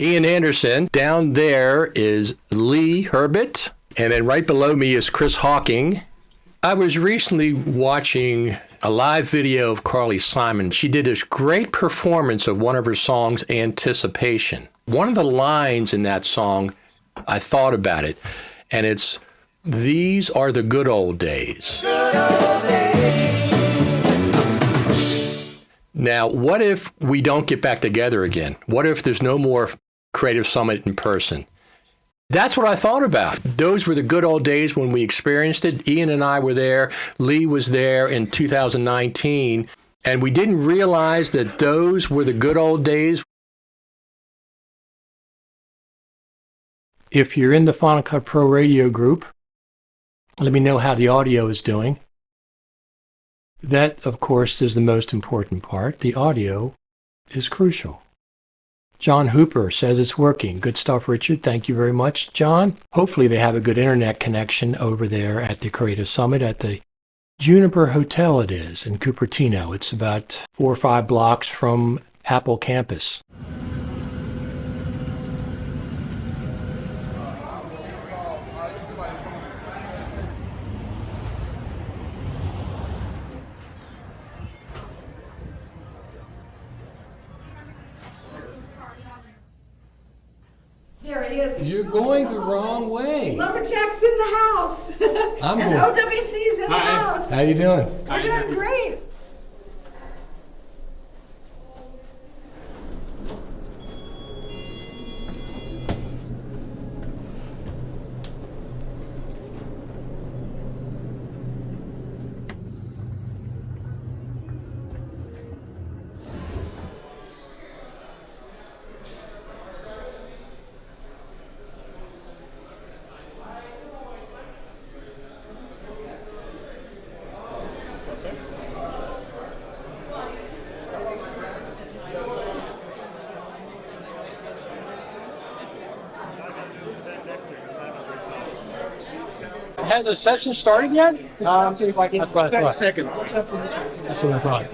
Ian Anderson. Down there is Lee Herbert. And then right below me is Chris Hawking. I was recently watching a live video of Carly Simon. She did this great performance of one of her songs, Anticipation. One of the lines in that song, I thought about it, and it's, "These are the good old days." Good old days. Now, what if we don't get back together again? What if there's no more Creative Summit in person? That's what I thought about. Those were the good old days when we experienced it. Ian and I were there. Lee was there in 2019. And we didn't realize that those were the good old days. If you're in the Final Cut Pro Radio group, let me know how the audio is doing. That, of course, is the most important part. The audio is crucial. John Hooper says it's working. Good stuff, Richard. Thank you very much, John. Hopefully they have a good internet connection over there at the Creative Summit at the Juniper Hotel it is in Cupertino. It's about 4 or 5 blocks from Apple campus. There he is. You're going the wrong way. Lumberjack's in the house. I'm and going. OWC's in the house. How you doing? We're doing great. Has the session started yet? That's what I thought. 30 seconds. That's what I thought.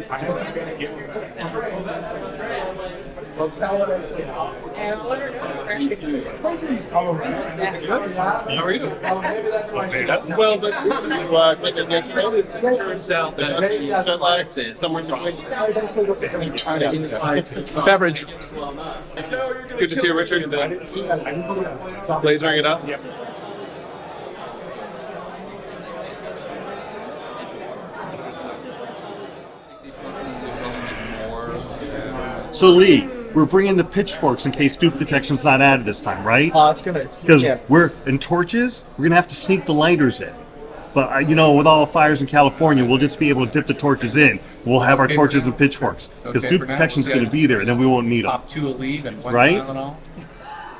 How are you? Well, but it turns out that somewhere beverage. Good to see you, Richard. Lasering it up. Yep. So Lee, we're bringing the pitchforks in case dupe detection's not added this time, right? It's gonna. Because we're in torches, we're gonna have to sneak the lighters in. But you know, with all the fires in California, we'll just be able to dip the torches in. We'll have our torches and pitchforks because dupe detection's gonna be there, and then we won't need them. Top 2 a leave and 1 Right? Tylenol.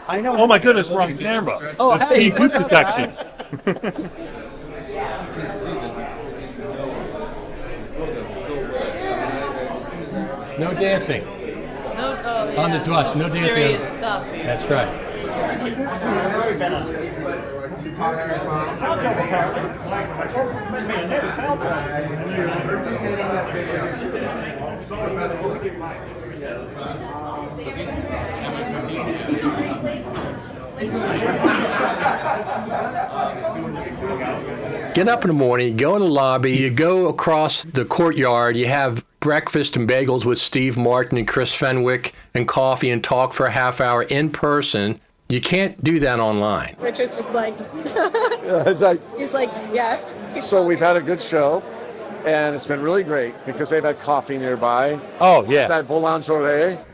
I know. Oh my goodness, we're on camera. Oh, Let's hey. see dupe detections. No dancing. On the dust, no dancing. Serious stuff here. That's right. Get up in the morning, you go in the lobby, you go across the courtyard, you have breakfast and bagels with Steve Martin and Chris Fenwick and coffee and talk for a half hour in person. You can't do that online. Richard's just like, It's like, he's like, yes. so we've had a good show, and it's been really great because they've had coffee nearby. Oh, yeah. That boulangerie.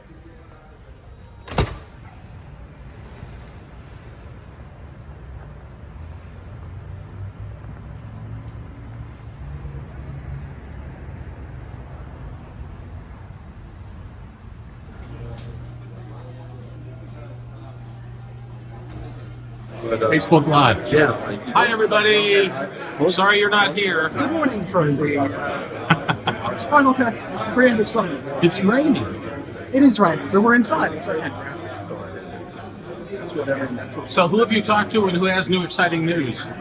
Facebook Live. Yeah. Hi, everybody. Sorry you're not here. Good morning from the Spinal Cut Creative Summit. It's raining. It is raining, but we're inside. It's raining. So who have you talked to and who has new exciting news?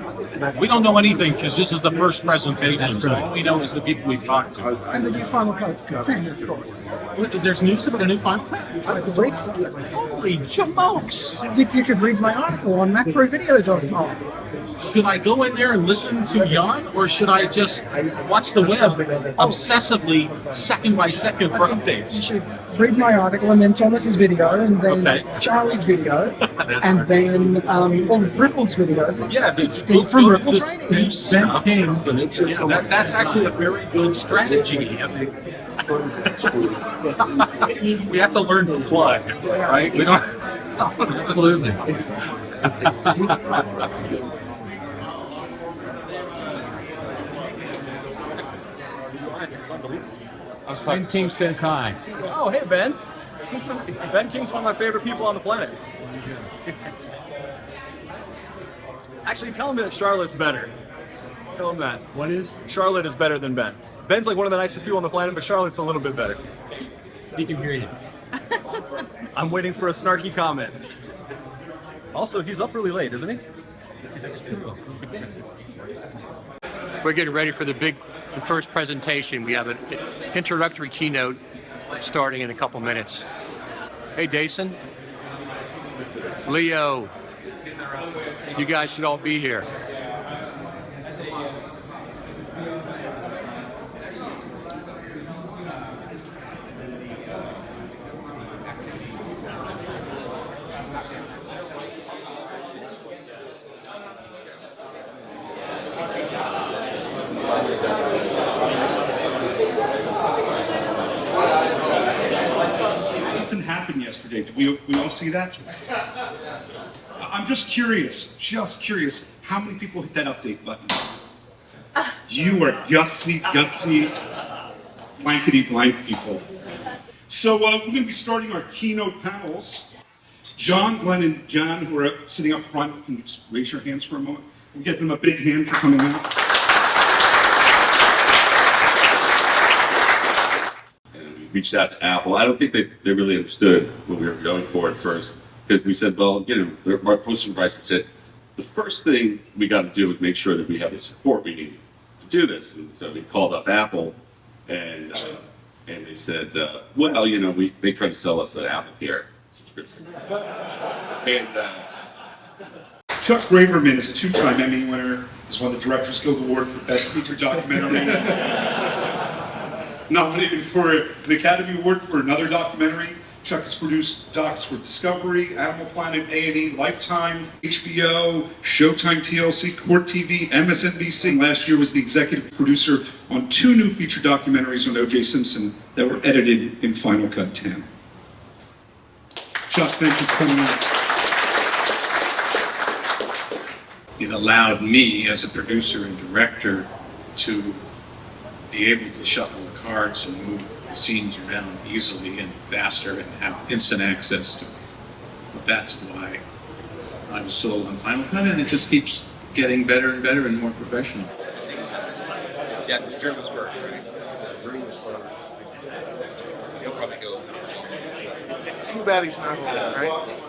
We don't know anything because this is the first presentation, so all we know is the people we've talked to. And the new Final Cut 10, of course. There's news about a new Final Cut? I believe so. Holy jamokes! If you could read my article on macrovideo.com. Should I go in there and listen to Jan, or should I just watch the web obsessively, second by second, for You updates? should read my article and then Thomas's video and then Okay. Charlie's video and then all of Ripple's videos. Yeah, it's Steve from Ripple this Training. deep stuff. That's actually a very good strategy. We have to learn to plug, right? We don't. Absolutely. Ben King says hi. Oh, hey, Ben. Ben King's one of my favorite people on the planet. Actually, tell him that Charlotte's better. Tell him that. What is? Charlotte is better than Ben. Ben's like one of the nicest people on the planet, but Charlotte's a little bit better. He can hear you. I'm waiting for a snarky comment. Also, he's up really late, isn't he? That's true. We're getting ready for the first presentation. We have an introductory keynote starting in a couple minutes. Hey, Dason, Leo, you guys should all be here. Something happened yesterday. Did we all see that? I'm just curious, how many people hit that update button? You are gutsy, blankety blank people. So we're going to be starting our keynote panels. John, Glenn, and John, who are sitting up front, can you just raise your hands for a moment? We'll give them a big hand for coming out. Reached out to Apple. I don't think they really understood what we were going for at first, because we said, well, our post supervisor said, the first thing we got to do is make sure that we have the support we need to do this. And so we called up Apple, and they said, well, they tried to sell us an Apple Care subscription. And Chuck Braverman is a two-time Emmy winner. He's won the Directors Guild Award for Best Feature Documentary. Nominated for an Academy Award for another documentary. Chuck has produced docs for Discovery, Animal Planet, A&E, Lifetime, HBO, Showtime, TLC, Court TV, MSNBC. Last year was the executive producer on 2 new feature documentaries on O.J. Simpson that were edited in Final Cut 10. Chuck, thank you for coming on. It allowed me, as a producer and director, to be able to shuffle the cards and move the scenes around easily and faster and have instant access to it. That's why I'm sold on Final Cut, and it just keeps getting better and better and more professional. Yeah, because Drew was first, right? Drew was first. He'll probably go. Too bad he's not rolling, right?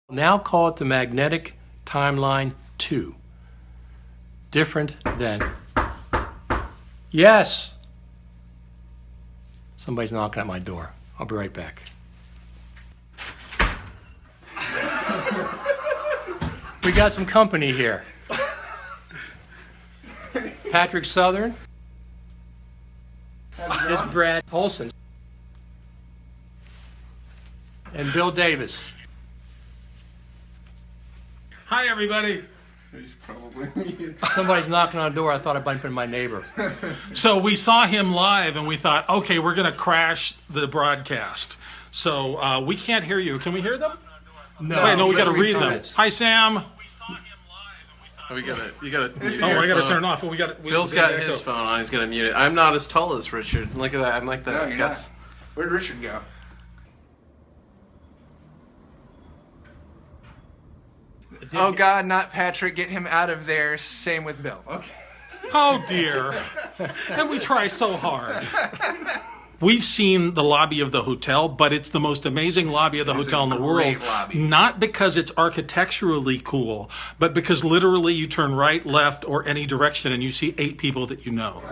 Now call it the magnetic timeline 2. Different than... Yes! Somebody's knocking at my door. I'll be right back. We got some company here. Patrick Southern. This is Brad Olson. And Bill Davis. Hi, everybody. Somebody's knocking on the door. I thought I'd bump into my neighbor. So we saw him live, and we thought, okay, we're going to crash the broadcast. So we can't hear you. Can we hear them? No. Wait, no, we got to read them. Hi, Sam. Oh, you gotta. Oh, I gotta turn it off. Bill's got his phone on. He's gonna mute it. I'm not as tall as Richard. Look at that. I'm like that. No, you're not. Where'd Richard go? Oh God, not Patrick! Get him out of there. Same with Bill. Okay. Oh dear. And we try so hard. We've seen the lobby of the hotel, but it's the most amazing lobby of the hotel in the world. Lobby. Not because it's architecturally cool, but because literally you turn right, left, or any direction and you see 8 people that you know.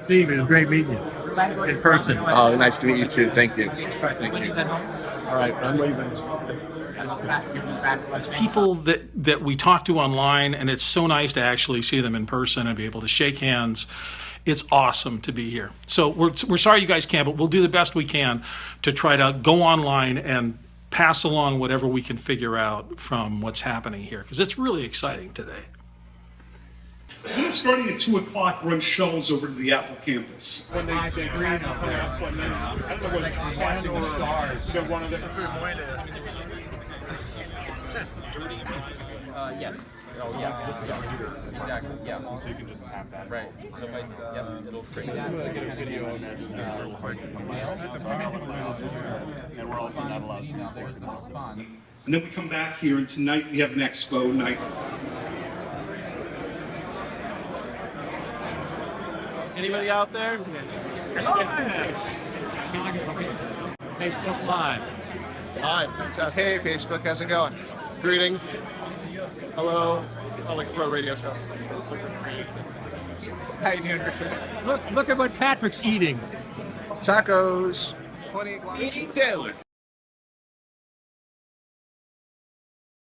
Steve, it was great meeting you in person. Oh, nice to meet you too. Thank you. Thank you. All right, I'm leaving. People that we talk to online, and it's so nice to actually see them in person and be able to shake hands. It's awesome to be here. So we're sorry you guys can't, but we'll do the best we can to try to go online and pass along whatever we can figure out from what's happening here, because it's really exciting today. When starting at 2 o'clock, run shuttles over to the Apple campus. When they green up there. I don't know what it's watching the stars. One of them. Yes. Oh yeah, this is exactly. Yeah. So you can just tap that. Right. So if I, it'll create that. I'm gonna get a video on that. A little hard to come and we're also not allowed to respond. And then we come back here, and tonight we have an expo night. Anybody out there? Facebook Live. Live, fantastic. Hey, Facebook, how's it going? Greetings. Hello. I like a pro radio show. How you doing, Richard? Look at what Patrick's eating. Tacos. Eating Taylor.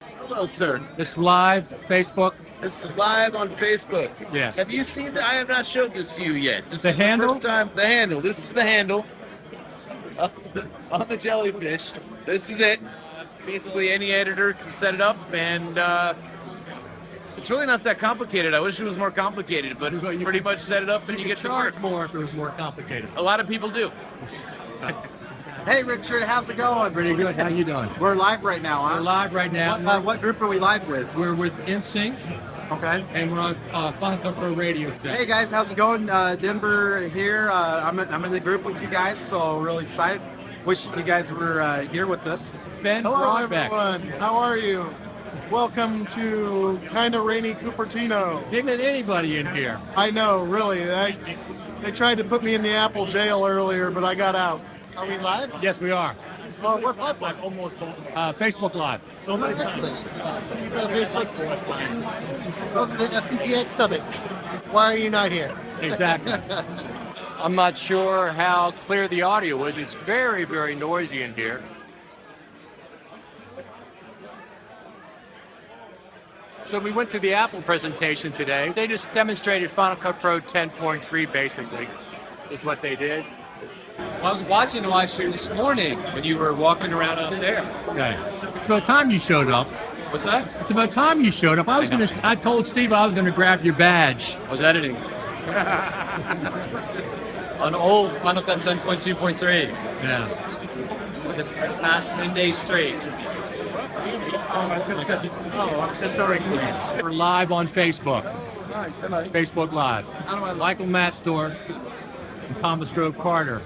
Hello, sir. This live Facebook. This is live on Facebook. Yes. Have you seen that? I have not showed this to you yet. This The is handle? the first time. The handle. This is the handle on the jellyfish. This is it. Basically, any editor can set it up, and it's really not that complicated. I wish it was more complicated, but pretty much set it up and you get to charge work. more if it was more complicated. A lot of people do. Hey, Richard, how's it going? Pretty good. How you doing? We're live right now, huh? We're live right now. What group are we live with? We're with NSYNC. Okay. And we're on Funko Pro Radio today. Hey guys, how's it going? Denver here. I'm in the group with you guys, so really excited. Wish you guys were here with us. Ben Hello, Broadbeck. everyone. How are you? Welcome to kind of rainy Cupertino. Didn't let anybody in here. I know, really. They tried to put me in the Apple jail earlier, but I got out. Are we live? Yes, we are. Oh, what platform? Almost. Facebook Live. So much. Facebook. Welcome to the FCPX Summit. Why are you not here? Exactly. I'm not sure how clear the audio is. It's very, very noisy in here. So we went to the Apple presentation today. They just demonstrated Final Cut Pro 10.3 basically, is what they did. Well, I was watching the live stream this morning when you were walking around up there. Okay. It's about time you showed up. What's that? It's about time you showed up. I told Steve I was gonna grab your badge. I was editing. An old Final Cut 10.2.3. Yeah. For the past 10 days straight. Oh, I'm so sorry. We're live on Facebook. Nice. Facebook Live. Michael Matstor and Thomas Grove Carter.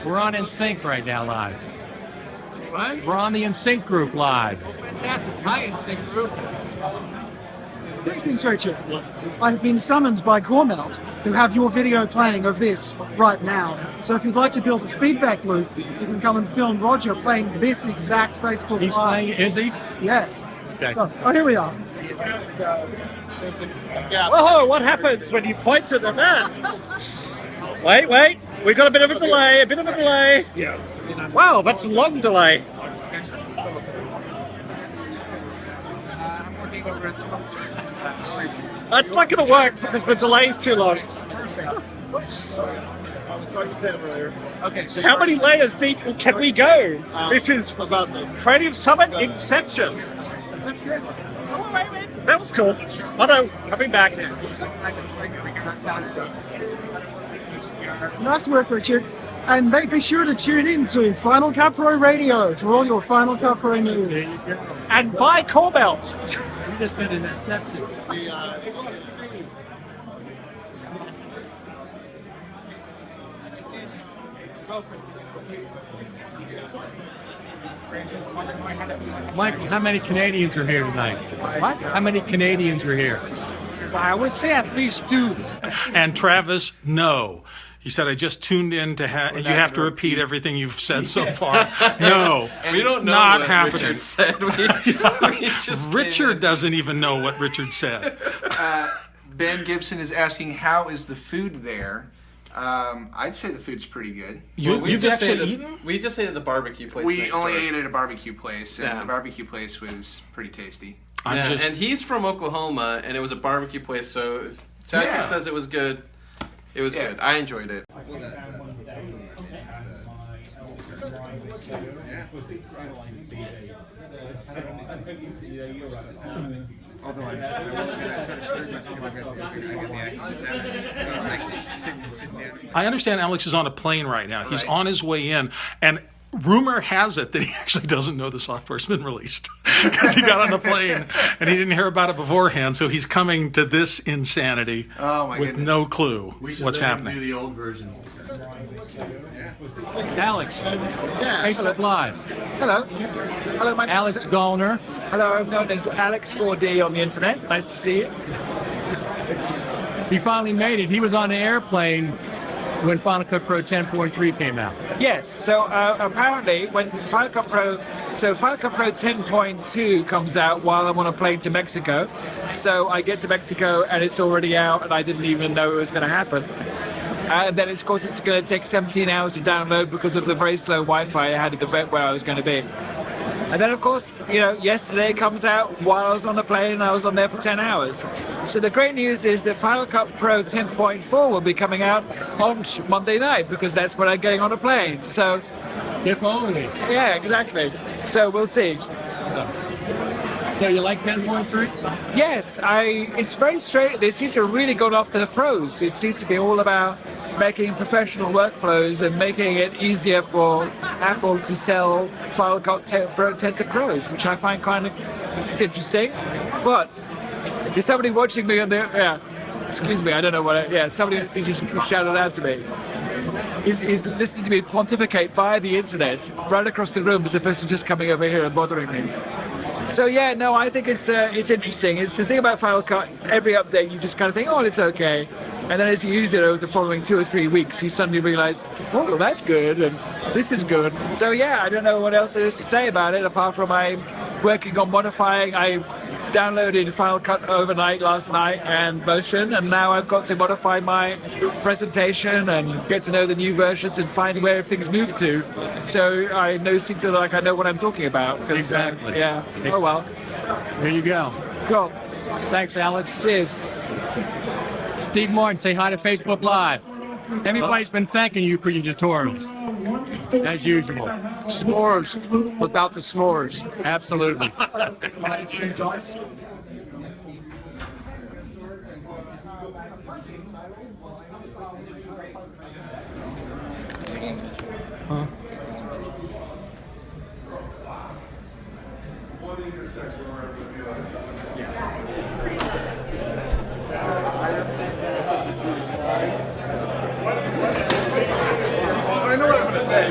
We're on NSYNC right now live. What? We're on the NSYNC group live. Fantastic. Hi, NSYNC group. Greetings, Richard. I have been summoned by Cormelt, who have your video playing of this right now. So if you'd like to build a feedback loop, you can come and film Roger playing this exact Facebook He's Live. playing, is he? Yes. Okay. So, here we are. Whoa, what happens when you point to the net? Wait, we've got a bit of a delay, Yeah. Wow, that's a long delay. That's not going to work because the delay's too long. Okay, so how many layers deep can we go? This is Creative Summit Inception. That's good. Oh, wait. That was cool. Oh no, coming back. Nice work, Richard. And be sure to tune in to Final Cut Pro Radio for all your Final Cut Pro news. And buy Corbelt. We just did an exception. Mike, how many Canadians are here tonight? What? How many Canadians are here? I would say at least 2. And Travis, no. He said, I just tuned in to you have to repeat everything you've said so far. No. We don't know not what happening. Richard said. We just Richard doesn't even know what Richard said. Ben Gibson is asking, how is the food there? I'd say the food's pretty good. You've actually eaten? We just ate at the barbecue place. We next only door. ate at a barbecue place, and Yeah. the barbecue place was pretty tasty. And he's from Oklahoma, and it was a barbecue place, so if Tucker says it was good, it was good. I enjoyed it. Although I sort of screwed myself because I got the Action 7, so it's like sitting down. I understand Alex is on a plane right now. He's on his way in, and rumor has it that he actually doesn't know the software's been released because he got on the plane and he didn't hear about it beforehand. So he's coming to this insanity with no clue what's happening. Do the old version. Alex, Facebook Live. Hello. Hello, my Alex Gallner. Hello, I'm known as Alex 4D on the internet. Nice to see you. He finally made it. He was on the airplane when Final Cut Pro 10.3 came out. Yes, so apparently when Final Cut Pro 10.2 comes out while I'm on a plane to Mexico, so I get to Mexico and it's already out and I didn't even know it was going to happen. And then, of course, it's going to take 17 hours to download because of the very slow Wi-Fi I had at the vet where I was going to be. And then, of course, yesterday it comes out while I was on the plane and I was on there for 10 hours. So the great news is that Final Cut Pro 10.4 will be coming out on Monday night because that's when I'm getting on a plane. So, if only. Yeah, exactly. So we'll see. So you like 10.3? Yes, it's very straight. They seem to have really gone after the pros. It seems to be all about making professional workflows and making it easier for Apple to sell Final Cut 10 to pros, which I find kind of interesting. But is somebody watching me on there? Yeah. Excuse me, I don't know what. Somebody just shouted out to me. He's listening to me pontificate via the internet right across the room as opposed to just coming over here and bothering me. So I think it's interesting. It's the thing about Final Cut. Every update, you just kind of think, oh, it's okay, and then as you use it over the following 2 or 3 weeks, you suddenly realize, oh, well, that's good, and this is good. So I don't know what else there is to say about it apart from I'm working on modifying. I downloaded Final Cut overnight last night and Motion, and now I've got to modify my presentation and get to know the new versions and find where things move to. So I seem to like I know what I'm talking about. Exactly. Oh well. There you go. Cool. Thanks, Alex. Cheers. Steve Martin, say hi to Facebook Live. Everybody's been thanking you for your tutorials, as usual. S'mores without the s'mores. Absolutely. Huh? I know what I'm going to say.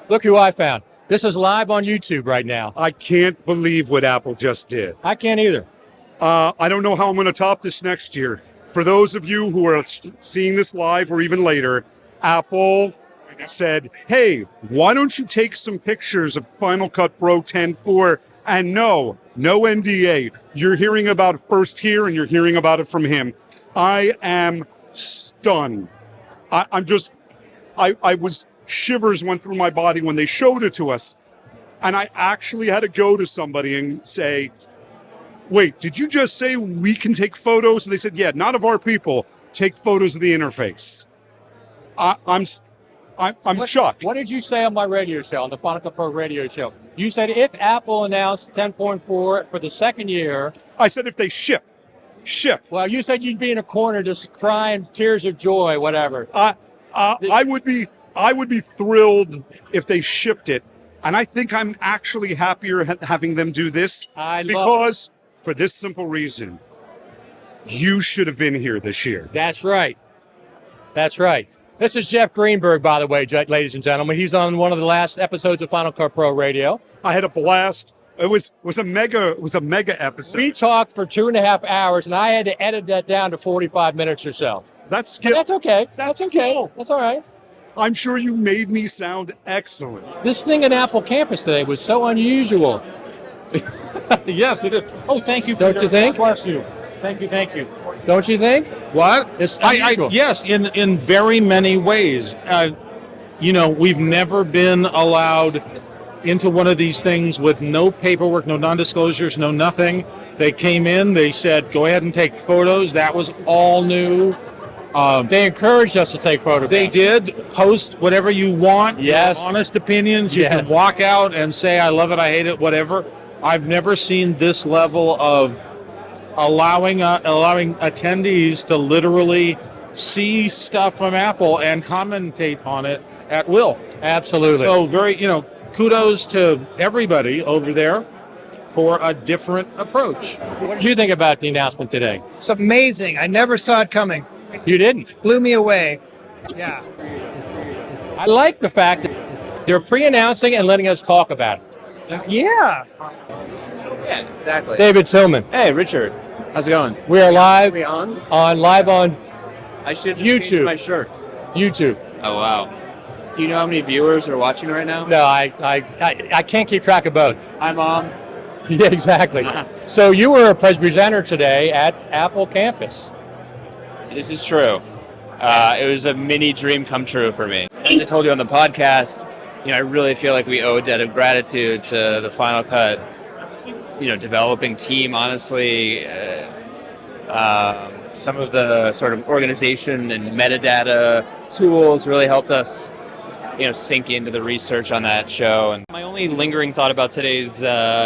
Look who I found. This is live on YouTube right now. I can't believe what Apple just did. I can't either. I don't know how I'm going to top this next year. For those of you who are seeing this live or even later, Apple said, hey, why don't you take some pictures of Final Cut Pro 10.4? And no NDA. You're hearing about it first here and you're hearing about it from him. I am stunned. Shivers went through my body when they showed it to us. And I actually had to go to somebody and say, wait, did you just say we can take photos? And they said, yeah, not of our people, take photos of the interface. I'm shocked. What did you say on my radio show, on the Final Cut Pro radio show? You said if Apple announced 10.4 for the second year. I said if they ship. Well, you said you'd be in a corner just crying tears of joy, whatever. I would be thrilled if they shipped it. And I think I'm actually happier having them do this I love because for this simple reason, you should have been here this year. That's right. That's right. This is Jeff Greenberg, by the way, ladies and gentlemen. He's on one of the last episodes of Final Cut Pro Radio. I had a blast. It was a mega episode. We talked for 2.5 hours, and I had to edit that down to 45 minutes or so. That's skill. That's okay. That's okay. skill. That's all right. I'm sure you made me sound excellent. This thing in Apple Campus today was so unusual. Yes, it is. Oh, thank you, Don't Peter. you think? God bless you. Thank you, thank you. Don't you think? What? It's unusual. Yes, in very many ways. We've never been allowed into one of these things with no paperwork, no non-disclosures, no nothing. They came in, they said, go ahead and take photos. That was all new. They encouraged us to take photographs. They did. Post whatever you want. Yes. Honest opinions. You Yes. can walk out and say, I love it, I hate it, whatever. I've never seen this level of allowing attendees to literally see stuff from Apple and commentate on it at will. Absolutely. So kudos to everybody over there for a different approach. What did you think about the announcement today? It's amazing. I never saw it coming. You didn't? Blew me away. Yeah. I like the fact that they're pre-announcing and letting us talk about it. Yeah. Yeah, exactly. David Tillman. Hey, Richard. How's it going? We are live we on? live on I should YouTube. my shirt. YouTube. Oh, wow. Do you know how many viewers are watching right now? No, I can't keep track of both. Hi, Mom. Yeah, exactly. So you were a presenter today at Apple Campus. This is true. It was a mini dream come true for me. As I told you on the podcast, I really feel like we owe a debt of gratitude to the Final Cut, developing team, honestly. Some of the sort of organization and metadata tools really helped us, sink into the research on that show. And my only lingering thought about today's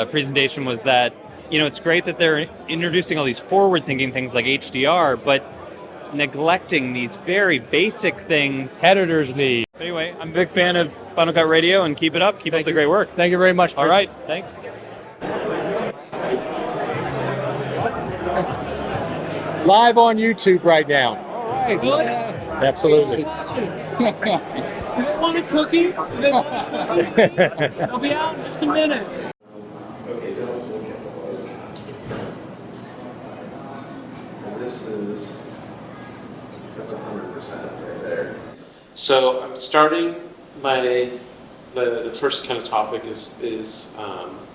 presentation was that, it's great that they're introducing all these forward-thinking things like HDR, but neglecting these very basic things editors need. Anyway, I'm a big fan of Final Cut Radio, and keep it up. Keep up the great work. Thank you very much. All right, thanks. Live on YouTube right now. All right. Well, Absolutely. want a cookie? I'll be out in just a minute. Okay, don't look at the load. And this is, that's 100% right there. So I'm starting the first kind of topic is the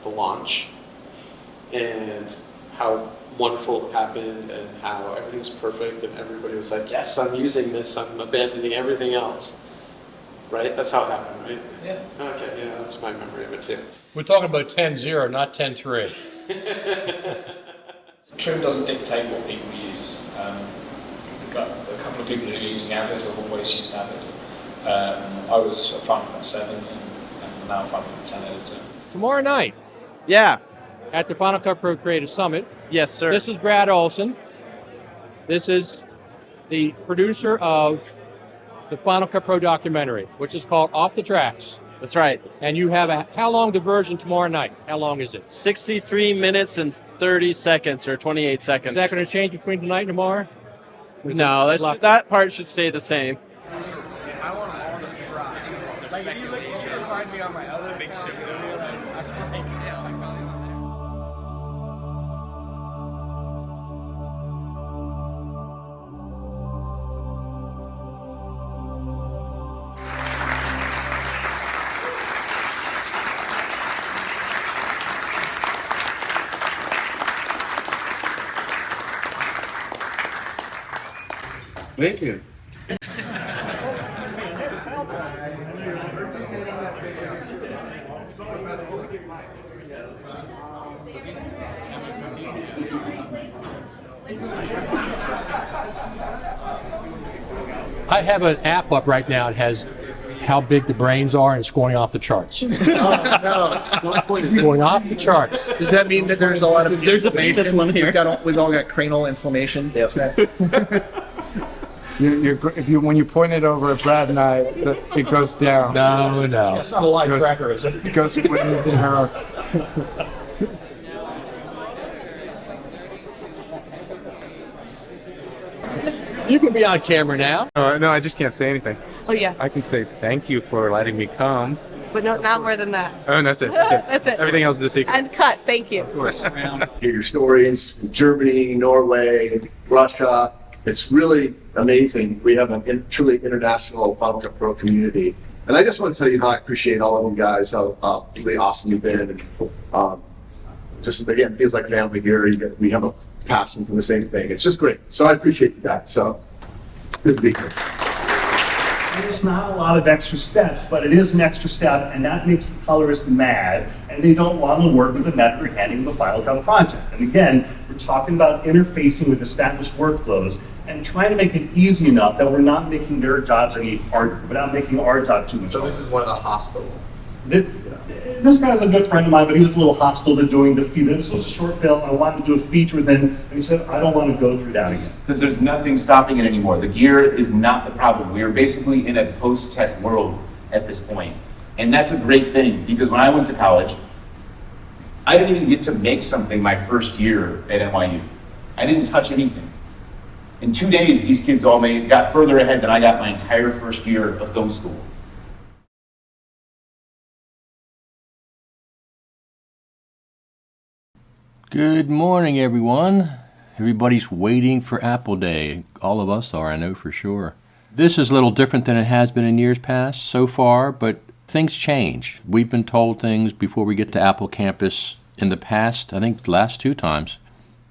launch and how wonderful it happened and how everything's perfect and everybody was like, yes, I'm using this, I'm abandoning everything else. Right? That's how it happened, right? Yeah. Okay, yeah, that's my memory of it too. We're talking about 10.0, not 10.3. Trim doesn't dictate what people use. We've got a couple of people who are using Avid who have always used Avid. I was a Final Cut 7 and now Final Cut 10 editor. Tomorrow night. Yeah. At the Final Cut Pro Creative Summit. Yes, sir. This is Brad Olson. This is the producer of the Final Cut Pro documentary, which is called Off the Tracks. That's right. And you have how long diversion tomorrow night? How long is it? 63 minutes and 30 seconds or 28 seconds. Is that going to change between tonight and tomorrow? No, that part should stay the same. I want all the fries. Like, if you find me on my other big ship videos, I think, yeah, like, Thank you. I have an app up right now. It has how big the brains are, and it's going off the charts. Going off the charts. Does that mean that there's a lot of There's a penis one here. We've all got cranial inflammation. Yes. When you point it over at Brad and I, it goes down. No. It's not a live tracker, is it? It goes with the arrow. You can be on camera now. No, I just can't say anything. Oh, yeah. I can say thank you for letting me come. But no, not more than that. Oh, and that's it. That's it. Everything else is a secret. And cut. Thank you. Of course. Hear your stories from Germany, Norway, Russia. It's really amazing. We have a truly international Final Cut Pro community. And I just want to tell you how I appreciate all of you guys, how really awesome you've been. And, just again, feels like family here. We have a passion for the same thing. It's just great. So I appreciate you guys. So good to be here. It's not a lot of extra steps, but it is an extra step, and that makes the colorist mad, and they don't want to work with the vendor handing them a Final Cut project. And again, we're talking about interfacing with established workflows and trying to make it easy enough that we're not making their jobs any harder, without making our job too much harder. So this is one of the hospitals. This guy's a good friend of mine, but he was a little hostile to doing the feature. This was a short film. I wanted to do a feature with him, and he said, I don't want to go through that again. Because there's nothing stopping it anymore. The gear is not the problem. We are basically in a post-tech world at this point. And that's a great thing, because when I went to college, I didn't even get to make something my first year at NYU. I didn't touch anything. In 2 days, these kids all got further ahead than I got my entire first year of film school. Good morning, everyone. Everybody's waiting for Apple Day. All of us are, I know for sure. This is a little different than it has been in years past so far, but things change. We've been told things before we get to Apple Campus in the past, I think the last 2 times.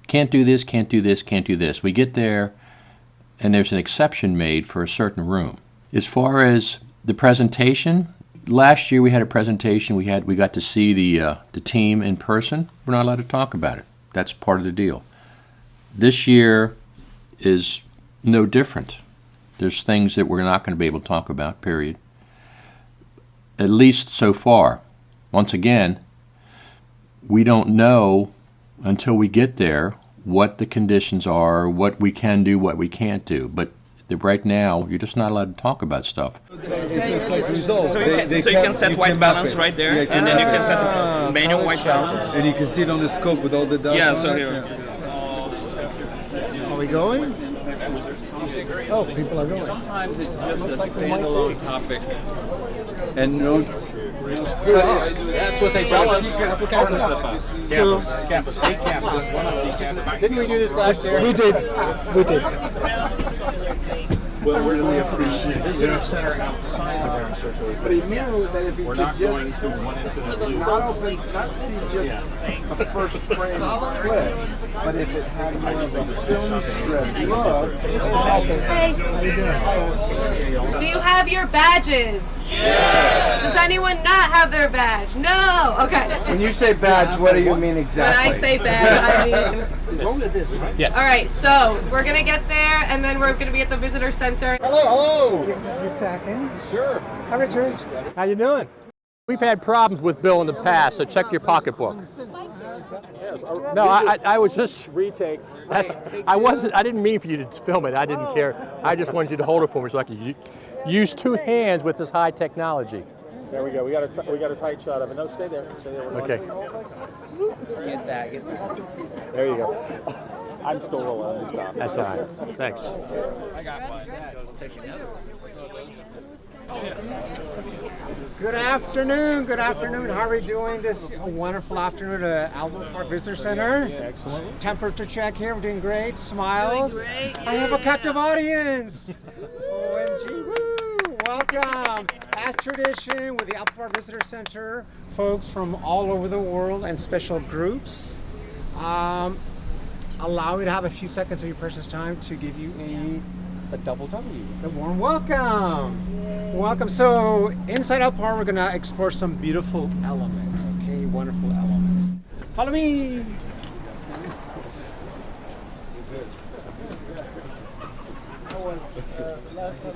Can't do this, can't do this, can't do this. We get there, and there's an exception made for a certain room. As far as the presentation, last year we had a presentation. We got to see the team in person. We're not allowed to talk about it. That's part of the deal. This year is no different. There's things that we're not going to be able to talk about, period. At least so far. Once again, we don't know until we get there what the conditions are, what we can do, what we can't do. But right now, you're just not allowed to talk about stuff. So you can set white balance right there, and then you can set a manual white balance. And you can see it on the scope with all the data. Yeah, so here. Are we going? Oh, people are going. Sometimes it's just a standalone topic. And no. That's what they tell us. Campus. Didn't we do this last year? We did. Well, we really appreciate visitor center outside of our circle. But he knew that if he could just going to one infinite not see just a first frame clip, but if it had more of a film strip look. Hey. How you doing? Do you have your badges? Yes. Does anyone not have their badge? No. Okay. When you say badge, what do you mean exactly? When I say badge, I mean. It's only this, right? Yeah. All right, so we're gonna get there, and then we're gonna be at the visitor center. Hello. Give us a few seconds. Sure. Hi, Richard. How you doing? We've had problems with Bill in the past, so check your pocketbook. No, I was just retake. I didn't mean for you to film it. I didn't care. I just wanted you to hold it for me so I could use 2 hands with this high technology. There we go. We got a tight shot of it. No, stay there. Okay. Get that. There you go. I'm still rolling. Let me stop. That's all right. Thanks. I got one. Take another one. Good afternoon. How are we doing this wonderful afternoon at Albert Park Visitor Center? Excellent. Temperature check here. We're doing great. Smiles. Doing great, I have a yeah. captive audience. OMG. Woo! Welcome. As tradition with the Albert Park Visitor Center, folks from all over the world and special groups. Allow me to have a few seconds of your precious time to give you a double W. A warm welcome. Welcome. So inside Albert Park, we're going to explore some beautiful elements. Okay, wonderful elements. Follow me. How was last time?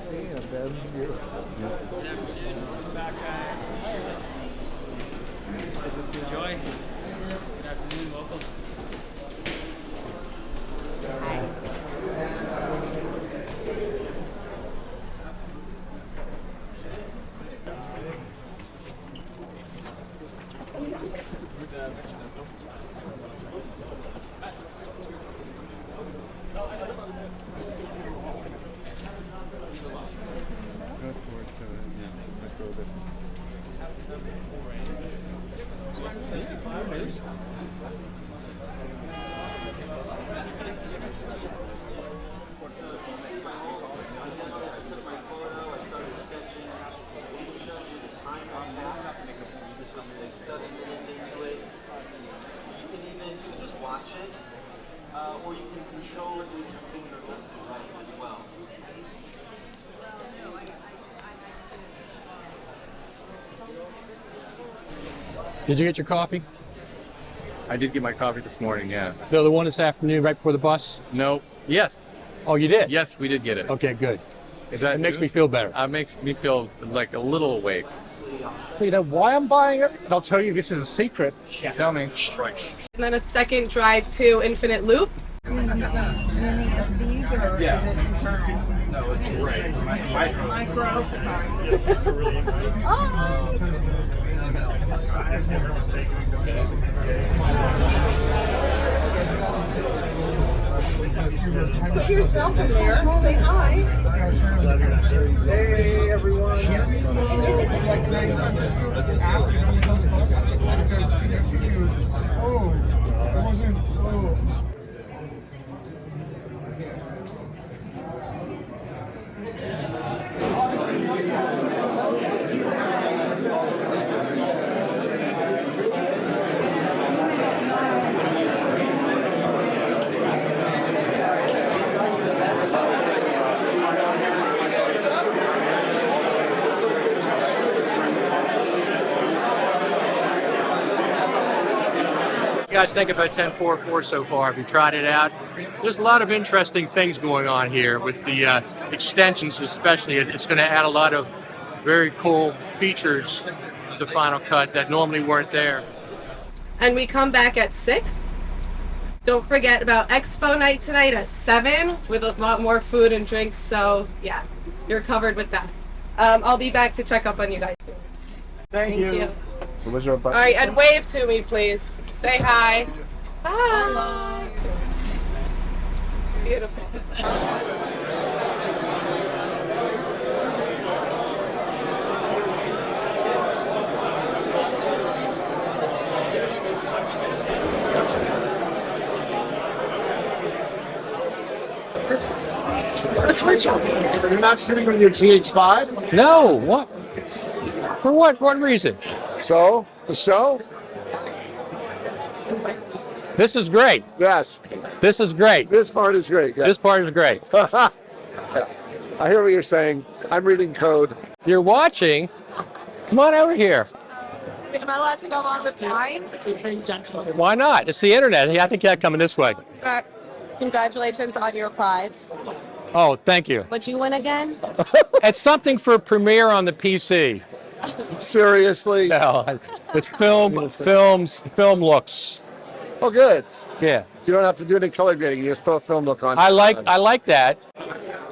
Back, guys. Enjoy. Good afternoon, welcome. Or you can control it with your finger left and right as well. Did you get your coffee? I did get my coffee this morning, yeah. No, the one this afternoon right before the bus? No. Yes. Oh, you did? Yes, we did get it. Okay, good. Is that it makes new? me feel better. It makes me feel like a little awake. So you know why I'm buying it? And I'll tell you, this is a secret. Tell me. And then a second drive to Infinite Loop. Mini SDs or is it internal? No, it's micro. Put yourself in there. Say hi. Hey, everyone. What do you guys think about 10.4.4 so far? Have you tried it out? There's a lot of interesting things going on here with the extensions especially. It's going to add a lot of very cool features to Final Cut that normally weren't there. And we come back at 6. Don't forget about Expo Night tonight at 7 with a lot more food and drinks. So yeah, you're covered with that. I'll be back to check up on you guys soon. Thank you. So where's your All right, and wave to me, please. Say hi. Hi. Beautiful. You're not shooting on your GH5? No, what? For what? What reason? So, the show? This is great. Yes. This is great. This part is great. Yes. This part is great. I hear what you're saying. I'm reading code. You're watching? Come on over here. Am I allowed to go on with mine? Why not? It's the internet. I think you're coming this way. Congratulations on your prize. Oh, thank you. What'd you win again? It's something for Premiere on the PC. Seriously? No, it's film looks. Oh, good. Yeah. You don't have to do any color grading. You just throw a film look on. I like that.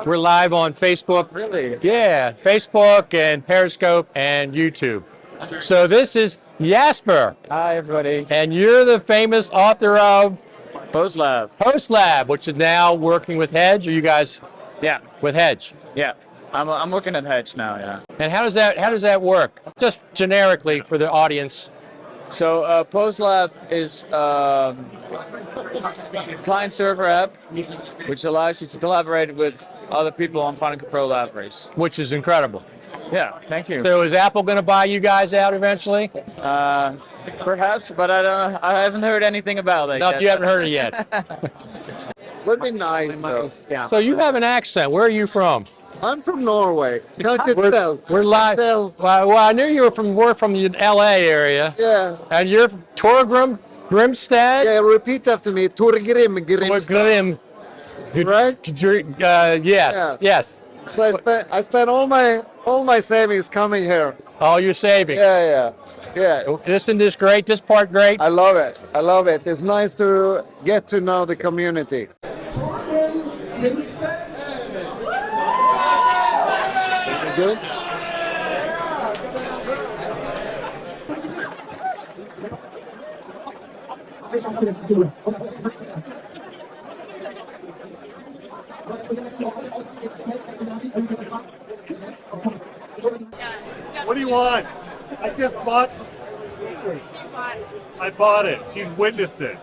We're live on Facebook. Really? Yeah, Facebook and Periscope and YouTube. So this is Jasper. Hi, everybody. And you're the famous author of Post Lab. Post Lab, which is now working with Hedge. Are you guys? Yeah. With Hedge. Yeah. I'm working at Hedge now. Yeah. And how does that work? Just generically for the audience. So Post Lab is client server app, which allows you to collaborate with other people on Final Cut Pro libraries. Which is incredible. Yeah. Thank you. So is Apple going to buy you guys out eventually? Perhaps, but I haven't heard anything about it. No, yet. you haven't heard it yet. Would be nice, though. Yeah. So you have an accent. Where are you from? I'm from Norway. Can't you tell? We're live. Well, I knew you were from. We're from the L.A. area. Yeah. And you're from Torgrim Grimstad. Yeah, repeat after me. Torgrim Grimstad. Right? Yes. Yeah. Yes. So I spent all my savings coming here. All your savings. Yeah. Isn't this great? This part great? I love it. It's nice to get to know the community. Good. What do you want? I just bought. I bought it. She's witnessed it.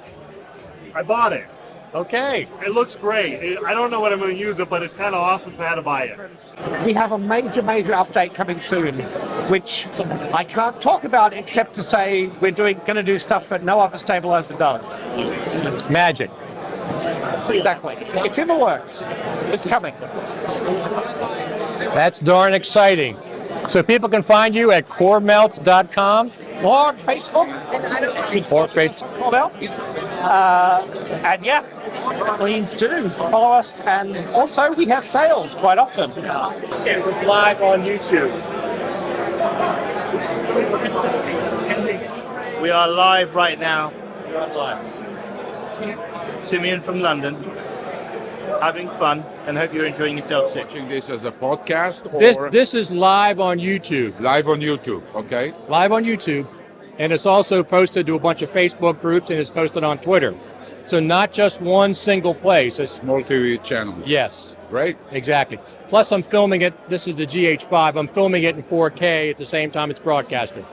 I bought it. Okay. It looks great. I don't know what I'm going to use it, but it's kind of awesome, so I had to buy it. We have a major update coming soon, which I can't talk about except to say we're going to do stuff that no other stabilizer does. Magic. Exactly. It's in the works. It's coming. That's darn exciting. So people can find you at coremelts.com or Facebook. Or Facebook. And yeah, please do follow us. And also, we have sales quite often. We're live on YouTube. We are live right now. You're on live. Simeon from London, having fun, and hope you're enjoying yourself. Watching this as a podcast, or This is live on YouTube. live on YouTube, okay? Live on YouTube, and it's also posted to a bunch of Facebook groups, and it's posted on Twitter. So not just one single place. It's multi-channel. Yes. Right? Exactly. Plus, I'm filming it. This is the GH5. I'm filming it in 4K at the same time it's broadcasting.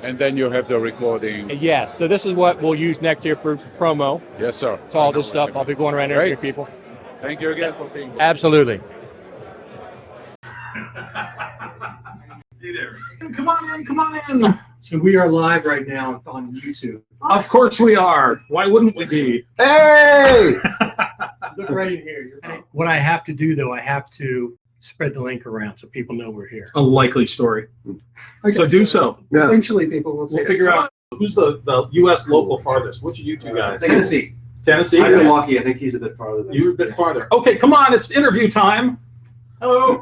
And then you have the recording. Yes. So this is what we'll use next year for promo. Yes, sir. To all this stuff. I'll be going around interviewing people. Thank you again for being here. Absolutely. Hey there. Come on in. So we are live right now on YouTube. Of course we are. Why wouldn't we be? Hey! Look right in here. What I have to do, though, I have to spread the link around so people know we're here. A likely story. So do so. Yeah. Eventually, people will see We'll figure out who's the U.S. local farthest. Which of you two guys? Tennessee. Tennessee. I'm Milwaukee. I think he's a bit farther than You're a bit farther. Okay, come on. It's interview time. Hello.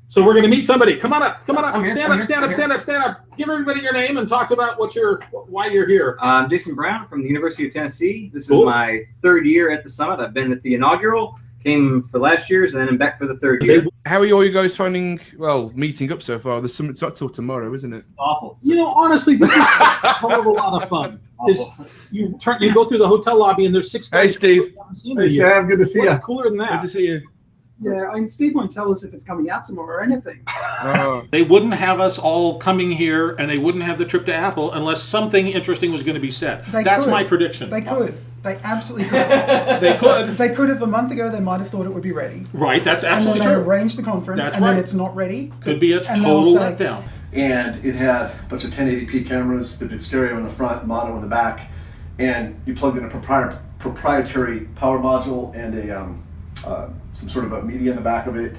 So we're going to meet somebody. Come on up. Come on up. I'm here, Stand I'm up. here, Stand I'm up. Stand up. Stand up. Give everybody your name and talk about why you're here. I'm Jason Brown from the University of Tennessee. This is Cool. my third year at the summit. I've been at the inaugural, came for last year's, and then I'm back for the third year. How are all you guys finding, meeting up so far? The summit's not till tomorrow, isn't it? Awful. You know, honestly, this is a hell of a lot of fun. You go through the hotel lobby and there's 6 guys. Hey, Steve. Hey, Sam. Good to see you. What's cooler than that? Good to see you. Yeah, I mean, Steve won't tell us if it's coming out tomorrow or anything. They wouldn't have us all coming here, and they wouldn't have the trip to Apple unless something interesting was going to be said. That's my prediction. They could. They absolutely could. They could. They could have a month ago. They might have thought it would be ready. Right, that's absolutely and then true. they arranged the conference, That's and right. then it's not ready. Could be a And total they'll say- letdown. And it had a bunch of 1080p cameras that did stereo in the front, mono in the back, and you plugged in a proprietary power module and some sort of a media in the back of it.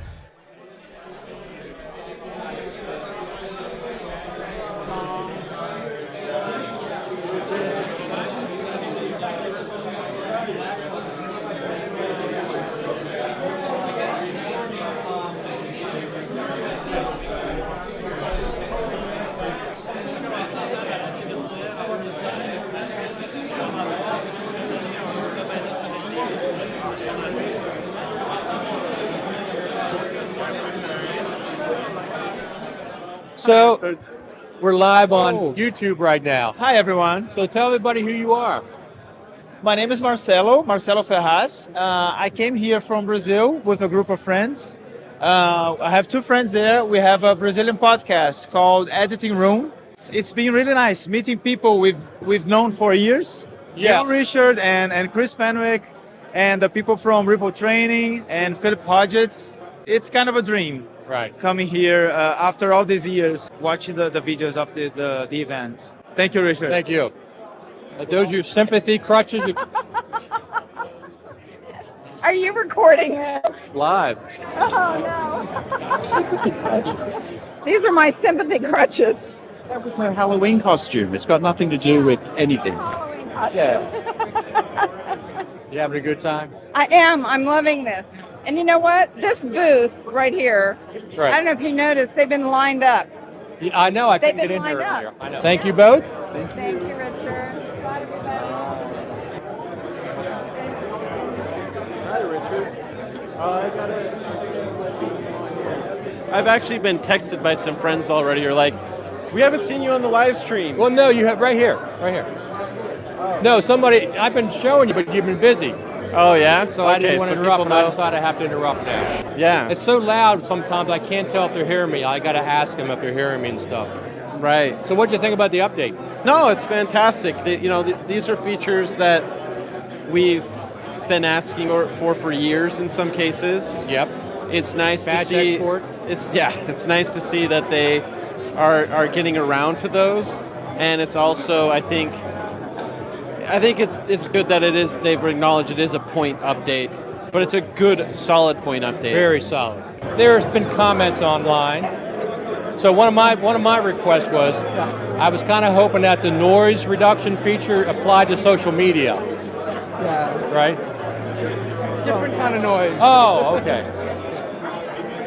So we're live on YouTube right now. Hi, everyone. So tell everybody who you are. My name is Marcelo Ferraz. I came here from Brazil with a group of friends. I have two friends there. We have a Brazilian podcast called Editing Room. It's been really nice meeting people we've known for years. Yeah. Neil Richard and Chris Fenwick and the people from Ripple Training and Philip Hodgetts. It's kind of a dream. Right. Coming here after all these years, watching the videos of the event. Thank you, Richard. Thank you. Those are your sympathy crutches. Are you recording it? Live. Oh no. These are my sympathy crutches. That was my Halloween costume. It's got nothing to do with anything. Yeah. You having a good time? I am. I'm loving this. And you know what? This booth right here, Right. I don't know if you noticed, they've been lined up. Yeah, I know. I They've couldn't get been in here lined earlier. up. I know. Thank you both. Thank you, Richard. Bye, everybody. Hi, Richard. I've actually been texted by some friends already. You're like, we haven't seen you on the live stream. Well, no, you have right here. No, somebody. I've been showing you, but you've been busy. Oh yeah. So I didn't Okay, want to so interrupt, people but I know. decided I have to interrupt now. Yeah. It's so loud sometimes I can't tell if they're hearing me. I got to ask them if they're hearing me and stuff. Right. So what'd you think about the update? No, it's fantastic. These are features that we've been asking for years in some cases. Yep. It's nice Fast to see. export. It's nice to see that they are getting around to those, and it's also I think it's good that they've acknowledged it is a point update, but it's a good solid point update. Very solid. There's been comments online. So one of my requests was, I was kind of hoping that the noise reduction feature applied to social media. Yeah. Right? Different kind of noise. Oh, okay.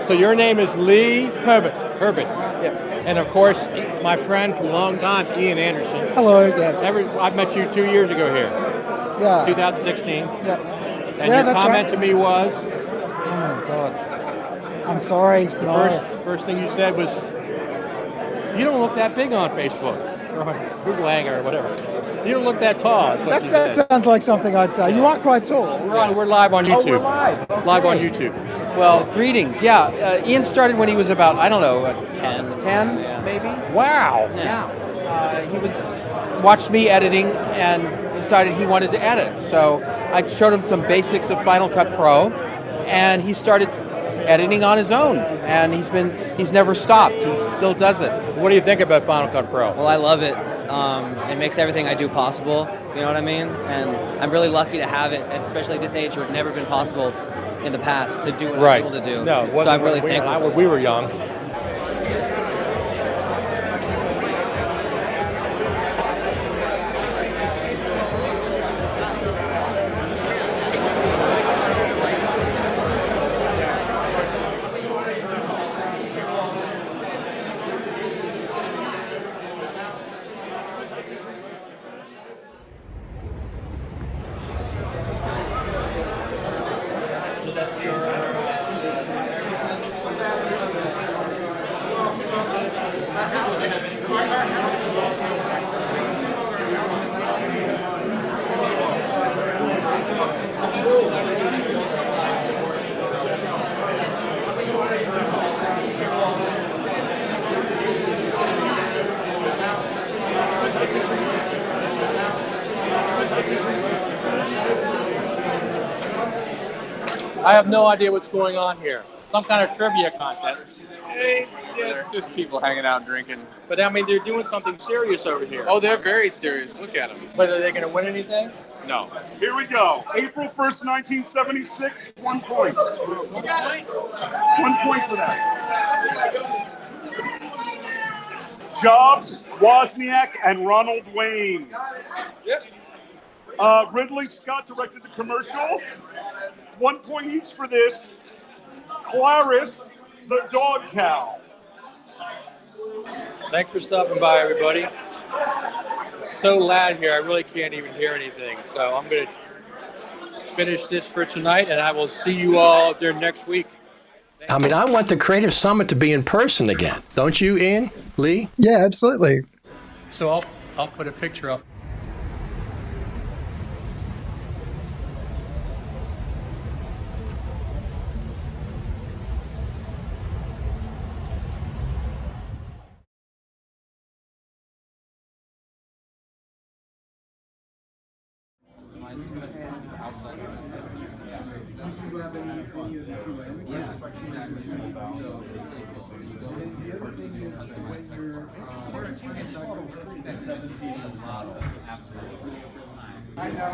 So your name is Lee Herbert. Herbert. Yep. And of course, my friend from a long time, Ian Anderson. Hello, yes. I met you 2 years ago here. Yeah. 2016. Yep. And Yeah, your that's comment right. to me was? Oh, God. I'm sorry. The first thing you said was, you don't look that big on Facebook or on Google Hangout or whatever. You don't look that tall. That's what you That said. sounds like something I'd say. You are quite tall. We're live on YouTube. Oh, we're live. Okay. Live on YouTube. Well, greetings. Yeah, Ian started when he was about, I don't know, 10 maybe? Wow. Yeah. He watched me editing and decided he wanted to edit. So I showed him some basics of Final Cut Pro, and he started editing on his own. And he's never stopped. He still does it. What do you think about Final Cut Pro? Well, I love it. It makes everything I do possible. You know what I mean? And I'm really lucky to have it, and especially at this age, it would never been possible in the past to do what I'm able to do. No, it wasn't so I'm really when thankful. we were young. I have no idea what's going on here. Some kind of trivia contest. It's just people hanging out drinking. But I mean, they're doing something serious over here. Oh, they're very serious. Look at them. But are they going to win anything? No. Here we go. April 1st, 1976, 1 point. 1 point for that. Jobs, Wozniak, and Ronald Wayne. Yep. Ridley Scott directed the commercial. 1 point each for this. Clarice, the dog cow. Thanks for stopping by, everybody. It's so loud here, I really can't even hear anything. So I'm going to finish this for tonight, and I will see you all there next week. I mean, I want the Creative Summit to be in person again. Don't you, Ian? Lee? Yeah, absolutely. So I'll put a picture up. I know.